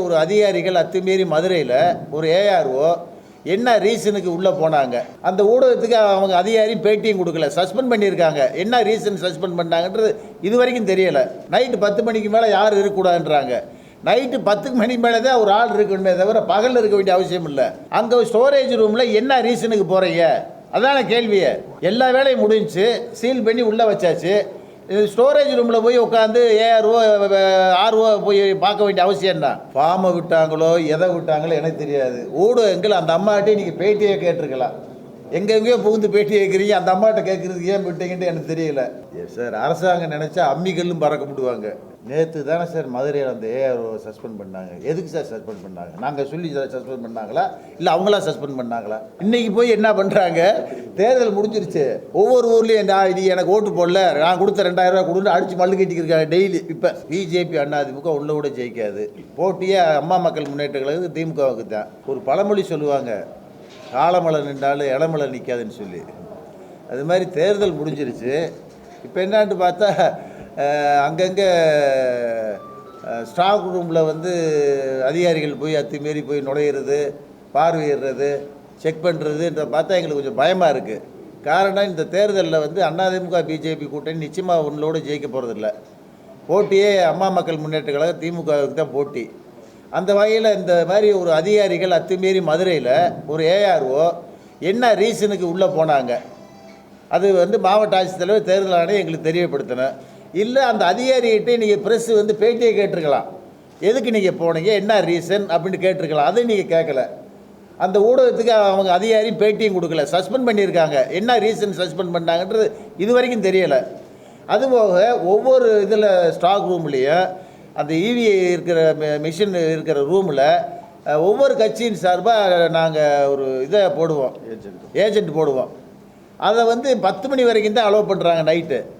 ஒரு அதிகாரிகள் அத்துமீறி மதுரையில் ஒரு ஏஆர்ஓ என்ன ரீசனுக்கு உள்ளே போனாங்க, அந்த ஊடகத்துக்கு அவங்க அதிகாரி பேட்டியும் கொடுக்கல, சஸ்பெண்ட் பண்ணியிருக்காங்க. என்ன ரீசன் சஸ்பெண்ட் பண்ணாங்கன்றது இது வரைக்கும் தெரியலை. நைட்டு 10 மணிக்கு மேலே யார் இருக்கக்கூடாதுன்றாங்க. நைட்டு 10 மணி மேலே தான் ஒரு ஆள் இருக்கணுமே தவிர பகலில் இருக்க வேண்டிய அவசியம் இல்லை. அங்கே ஸ்டோரேஜ் ரூமில் என்ன ரீசனுக்கு போகிறீங்க, அதான கேள்வியை. எல்லா வேலையும் முடிஞ்சு சீல் பண்ணி உள்ளே வச்சாச்சு. ஸ்டோரேஜ் ரூமில் போய் உட்காந்து ஏஆர்ஓ ஆர்ஓ போய் பார்க்க வேண்டிய அவசியம் தான். ஃபார்மை விட்டாங்களோ எதை விட்டாங்களோ எனக்கு தெரியாது. ஊடகங்கள் அந்த அம்மாட்டே நீங்கள் பேட்டியை கேட்டிருக்கலாம். எங்கெங்கேயோ புகுந்து பேட்டி கேட்குறீங்க, அந்த அம்மாட்ட கேட்குறதுக்கு ஏன் விட்டீங்கன்ட்டு எனக்கு தெரியல. சார் அரசாங்கம் நினச்சா அம்மிகல்லும் பறக்க விடுவாங்க. நேற்று தானே சார் மதுரையில் அந்த ஏஆர்ஓ சஸ்பெண்ட் பண்ணாங்க. எதுக்கு சார் சஸ்பெண்ட் பண்ணாங்க? நாங்கள் சொல்லி சஸ்பெண்ட் பண்ணாங்களா இல்லை அவங்களா சஸ்பெண்ட் பண்ணாங்களா? இன்றைக்கி போய் என்ன பண்ணுறாங்க, தேர்தல் முடிஞ்சிருச்சு, ஒவ்வொரு ஊர்லேயும் இது எனக்கு ஓட்டு போடல, நான் கொடுத்த 2000 ரூபா கொடுத்து அடித்து மல்லு கட்டிக்கிருக்காங்க டெய்லி. இப்போ பிஜேபி அதிமுக உள்ள கூட ஜெயிக்காது. போட்டியே அம்மா மக்கள் முன்னேற்ற கழகம் திமுகவுக்கு தான். ஒரு பழமொழி சொல்லுவாங்க, காலமலை நின்றாலும் இளமலை நிற்காதுன்னு சொல்லி. அது மாதிரி தேர்தல் முடிஞ்சிருச்சு. இப்போ என்னான்னு பார்த்தா அங்கங்கே ஸ்டாக் ரூமில் அதிகாரிகள் போய் அத்துமீறி போய் நுழையிறது, பார்வையிடுறது, செக் பண்ணுறதுன்ற பார்த்தா எங்களுக்கு கொஞ்சம் பயமாக இருக்குது. காரணம், இந்த தேர்தலில் அதிமுக பிஜேபி கூட்டணி நிச்சயமாக ஒன்றோடு ஜெயிக்க போகிறதில்ல. போட்டியே அம்மா மக்கள் முன்னேற்ற கழகம் திமுகவுக்கு தான் போட்டி. அந்த வகையில் இந்த மாதிரி ஒரு அதிகாரிகள் அத்துமீறி மதுரையில் ஒரு ஏஆர்ஓ என்ன ரீசனுக்கு உள்ளே போனாங்க, அது மாவட்ட ஆட்சித்தலைவர் தேர்தல் ஆணையம் எங்களுக்கு தெரியப்படுத்தினேன். இல்லை அந்த அதிகாரிகிட்டே நீங்கள் ப்ரெஸ் பேட்டியை கேட்டிருக்கலாம். எதுக்கு நீங்கள் போனீங்க, என்ன ரீசன் அப்படின்னு கேட்டிருக்கலாம். அதை நீங்கள் கேட்கல. அந்த ஊடகத்துக்கு அவங்க அதிகாரி பேட்டியும் கொடுக்கல, சஸ்பெண்ட் பண்ணியிருக்காங்க. என்ன ரீசன் சஸ்பெண்ட் பண்ணாங்கன்றது இது வரைக்கும் தெரியலை. அதுபோக ஒவ்வொரு இதில் ஸ்டாக் ரூம்லேயும் அந்த இவி இருக்கிற மிஷின் இருக்கிற ரூமில் ஒவ்வொரு கட்சியின் சார்பாக நாங்கள் ஒரு இதை போடுவோம், ஏஜென்ட் போடுவோம். அதை 10 மணி வரைக்கும் தான் அலோவ் பண்ணுறாங்க.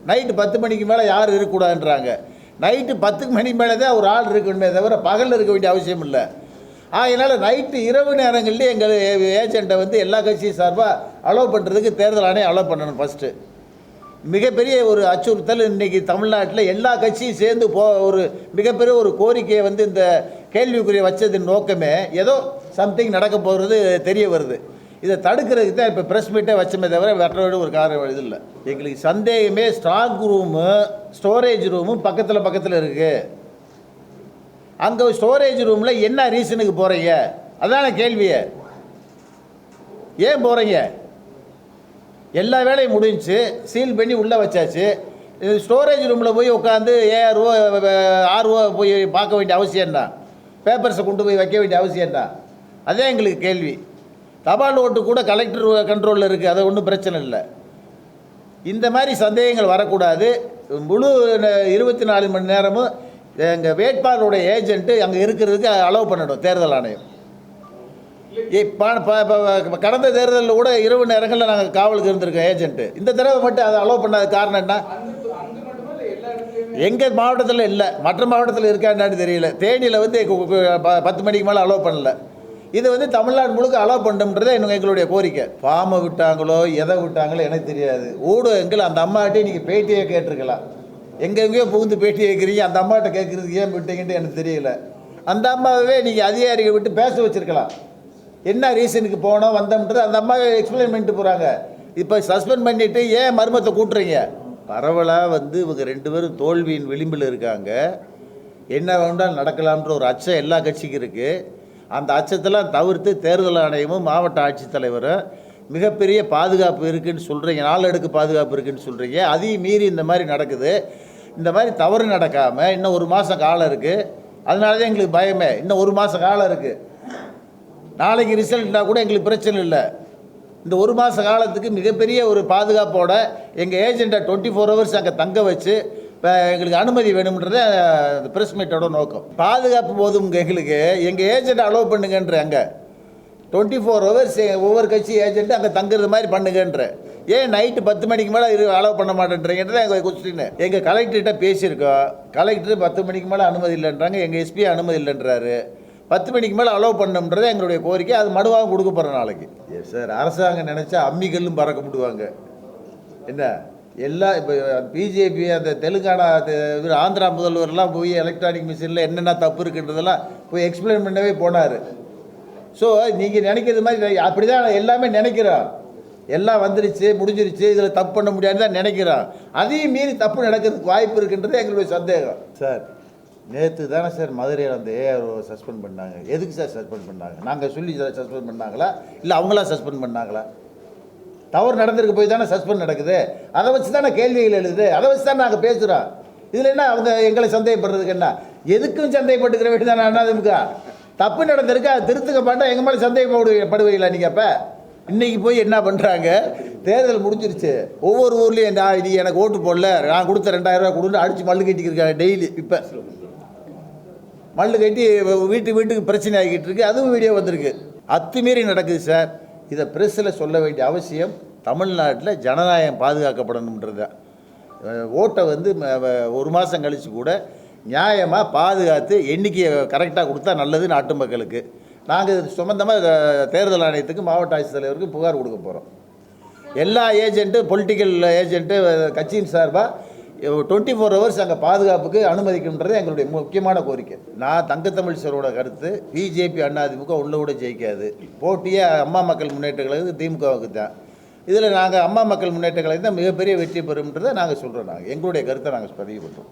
நைட்டு 10 மணிக்கு மேலே யார் இருக்கக்கூடாதுன்றாங்க. நைட்டு 10 மணி மேலே தான் ஒரு ஆள் இருக்கணுமே தவிர பகலில் இருக்க வேண்டிய அவசியம் இல்லை. அதனால் நைட்டு இரவு நேரங்கள்லேயே எங்கள் ஏஜெண்ட்டை எல்லா கட்சியும் சார்பாக அலோவ் பண்ணுறதுக்கு தேர்தல் ஆணையம் அலோவ் பண்ணணும். ஃபஸ்ட்டு மிகப்பெரிய ஒரு அச்சுறுத்தல் இன்றைக்கி தமிழ்நாட்டில் எல்லா கட்சியும் சேர்ந்து ஒரு மிகப்பெரிய ஒரு கோரிக்கையை இந்த கேள்விக்குரிய வச்சதின் நோக்கமே ஏதோ சம்திங் நடக்க போகிறது தெரிய வருது. இதை தடுக்கிறதுக்கு தான் இப்போ ப்ரெஸ் மீட்டே வச்சமே தவிர வெற்றோடு ஒரு காரணம் இது இல்லை. எங்களுக்கு சந்தேகமே ஸ்டாக் ரூமு ஸ்டோரேஜ் ரூமும் பக்கத்தில் இருக்குது. அங்கே ஸ்டோரேஜ் ரூமில் என்ன ரீசனுக்கு போகிறீங்க, அதான கேள்வியை. ஏன் போகிறீங்க? எல்லா வேலையும் முடிஞ்சு சீல் பண்ணி உள்ளே வச்சாச்சு. ஸ்டோரேஜ் ரூமில் போய் உட்காந்து ஏஆர்ஓ ஆர்ஓ போய் பார்க்க வேண்டிய அவசியம் தான். பேப்பர்ஸை கொண்டு போய் வைக்க வேண்டிய அவசியம் தான். அதே எங்களுக்கு கேள்வி. தபால் ஓட்டு கூட கலெக்டர் கண்ட்ரோலில் இருக்குது, அது ஒன்றும் பிரச்சனை இல்லை. இந்த மாதிரி சந்தேகங்கள் வரக்கூடாது. முழு 24 மணி நேரமும் எங்கள் வேட்பாளருடைய ஏஜென்ட்டு அங்கே இருக்கிறதுக்கு அலோவ் பண்ணணும் தேர்தல் ஆணையம். கடந்த தேர்தலில் கூட இரவு நேரங்களில் நாங்கள் காவலுக்கு இருந்திருக்கோம் ஏஜென்ட்டு. இந்த தடவை மட்டும் அதை அலோவ் பண்ணாத காரணம் என்ன? எங்கள் மாவட்டத்தில் இல்லை, மற்ற மாவட்டத்தில் இருக்கான்னு தெரியல. தேனியில் 10 மணிக்கு மேலே அலோவ் பண்ணல. இது தமிழ்நாடு முழுக்க அலோவ் பண்ணுறதே எங்களுடைய கோரிக்கை. ஃபார்மை விட்டாங்களோ எதை விட்டாங்களோ எனக்கு தெரியாது. ஊடகங்கள் அந்த அம்மாட்டே நீங்கள் பேட்டியை கேட்டிருக்கலாம். எங்கெங்கேயோ புகுந்து பேட்டி கேட்குறீங்க, அந்த அம்மாட்ட கேட்குறதுக்கு ஏன் விட்டீங்கன்ட்டு எனக்கு தெரியல. அந்த அம்மாவே நீங்கள் அதிகாரிகள் விட்டு பேச வச்சுருக்கலாம். என்ன ரீசனுக்கு போனோம் வந்தோம்ன்றது அந்த அம்மா எக்ஸ்பிளைன் பண்ணிட்டு போகிறாங்க. இப்போ சஸ்பெண்ட் பண்ணிவிட்டு ஏன் மர்மத்தை கூட்டுறீங்க? பரவலாக இவங்க 2 பேரும் தோல்வியின் விளிம்பில் இருக்காங்க. என்ன வேண்டாலும் நடக்கலாம்ன்ற ஒரு அச்சம் எல்லா கட்சிக்கும் இருக்குது. அந்த அச்சத்தெல்லாம் தவிர்த்து தேர்தல் ஆணையமும் மாவட்ட ஆட்சித்தலைவரும் மிகப்பெரிய பாதுகாப்பு இருக்குதுன்னு சொல்கிறீங்க, 4 அடுக்கு பாதுகாப்பு இருக்குதுன்னு சொல்கிறீங்க. அதையும் மீறி இந்த மாதிரி நடக்குது. இந்த மாதிரி தவறு நடக்காமல் இன்னும் 1 மாதம் காலம் இருக்குது. அதனால தான் எங்களுக்கு பயமே. இன்னும் 1 மாதம் காலம் இருக்குது. நாளைக்கு ரிசல்ட்னால் கூட எங்களுக்கு பிரச்சனை இல்லை. இந்த 1 மாத காலத்துக்கு மிகப்பெரிய ஒரு பாதுகாப்போட எங்கள் ஏஜெண்ட்டை 24 ஹவர்ஸ் அங்கே தங்க வச்சு எங்களுக்கு அனுமதி வேணும்ன்றத அந்த ப்ரெஸ் மீட்டோட நோக்கம். பாதுகாப்பு போதும் எங்களுக்கு, எங்கள் ஏஜெண்ட்டை அலோவ் பண்ணுங்கன்ற. அங்கே 24 ஹவர்ஸ் ஒவ்வொரு கட்சி ஏஜெண்ட்டு அங்கே தங்குறது மாதிரி பண்ணுங்கன்ற. ஏன் நைட்டு 10 மணிக்கு மேலே அலோவ் பண்ண மாட்டேன்றீங்கன்றது எங்கள் கொஸ்டின். எங்கள் கலெக்டர்கிட்ட பேசியிருக்கோம். கலெக்டர் 10 மணிக்கு மேலே அனுமதி இல்லைன்றாங்க. எங்கள் எஸ்பி அனுமதி இல்லைன்றாரு. 10 மணிக்கு மேலே அலோவ் பண்ணணுன்றதே எங்களுடைய கோரிக்கை. அது மனுவாக கொடுக்க போகிறோம் நாளைக்கு. சார் அரசாங்கம் நினச்சா அம்மிகல்லும் பறக்க விடுவாங்க. என்ன எல்லா இப்போ பிஜேபி அந்த தெலுங்கானா இவர் ஆந்திரா முதல்வர்லாம் போய் எலக்ட்ரானிக் மிஷினில் என்னென்ன தப்பு இருக்குன்றதெல்லாம் போய் எக்ஸ்பிளைன் பண்ணவே போனார். ஸோ நீங்கள் நினைக்கிறது மாதிரி அப்படி தான் எல்லாமே நினைக்கிறோம். எல்லாம் வந்துருச்சு முடிஞ்சிருச்சு, இதில் தப்பு பண்ண முடியாதுன்னு தான் நினைக்கிறோம். அதையும் மீறி தப்பு நடக்கிறதுக்கு வாய்ப்பு இருக்குன்றது எங்களுடைய சந்தேகம். சார் நேற்று தானே சார் மதுரையில் அந்த ஏஆர் சஸ்பெண்ட் பண்ணாங்க. எதுக்கு சார் சஸ்பெண்ட் பண்ணாங்க? நாங்கள் சொல்லி சஸ்பெண்ட் பண்ணாங்களா இல்லை அவங்களா சஸ்பெண்ட் பண்ணாங்களா? தவறு நடந்திருக்கு போய் தானே சஸ்பெண்ட் நடக்குது. அதை வச்சு தானே கேள்விகள் எழுது, அதை வச்சு தான் நாங்கள் பேசுகிறோம். இதில் என்ன அவங்க எங்களை சந்தேகப்படுறதுக்கு என்ன? எதுக்கும் சந்தேகப்பட்டுக்கிற வேண்டி தானே அண்ணாதிமுக. தப்பு நடந்திருக்கு, அதை திருத்துக்க மாட்டோம். எங்கள் மேலே சந்தேகப்படுவீங்களா நீங்கள்? அப்போ இன்றைக்கி போய் என்ன பண்ணுறாங்க, தேர்தல் முடிஞ்சிருச்சு, ஒவ்வொரு ஊர்லேயும் நீ எனக்கு ஓட்டு போடல, நான் கொடுத்த 2000 ரூபா கொடுன்னு அடித்து மல்லு கட்டிக்கிருக்காங்க டெய்லி. இப்போ மல்லு கட்டி வீட்டுக்கு பிரச்சனை ஆகிக்கிட்டு இருக்கு. அதுவும் வீடியோ வந்திருக்கு. அத்துமீறி நடக்குது சார். இதை ப்ரெஸ்ஸில் சொல்ல வேண்டிய அவசியம் தமிழ்நாட்டில் ஜனநாயகம் பாதுகாக்கப்படணுன்றது. ஓட்டை வந்து ஒரு மாதம் கழித்து கூட நியாயமாக பாதுகாத்து எண்ணிக்கையை கரெக்டாக கொடுத்தா நல்லது நாட்டு மக்களுக்கு. நாங்கள் இது சம்பந்தமாக தேர்தல் ஆணையத்துக்கு மாவட்ட ஆட்சித்தலைவருக்கு புகார் கொடுக்க போகிறோம். எல்லா ஏஜென்ட்டு பொலிட்டிக்கல் ஏஜென்ட்டு கட்சியின் சார்பாக 24 ஹவர்ஸ் அங்கே பாதுகாப்புக்கு அனுமதிக்கின்றது எங்களுடைய முக்கியமான கோரிக்கை. நான் தங்கத்தமிழ் சாரோட கருத்து, பிஜேபி அதிமுக உள்ள கூட ஜெயிக்காது. போட்டியே அம்மா மக்கள் முன்னேற்ற கழகத்துக்கு திமுகவுக்கு தான். இதில் நாங்கள் அம்மா மக்கள் முன்னேற்ற கழகம் தான் மிகப்பெரிய வெற்றி பெறும்ன்றதை நாங்கள் சொல்கிறோம். எங்களுடைய கருத்தை நாங்கள் பதிவு பண்ணுறோம்.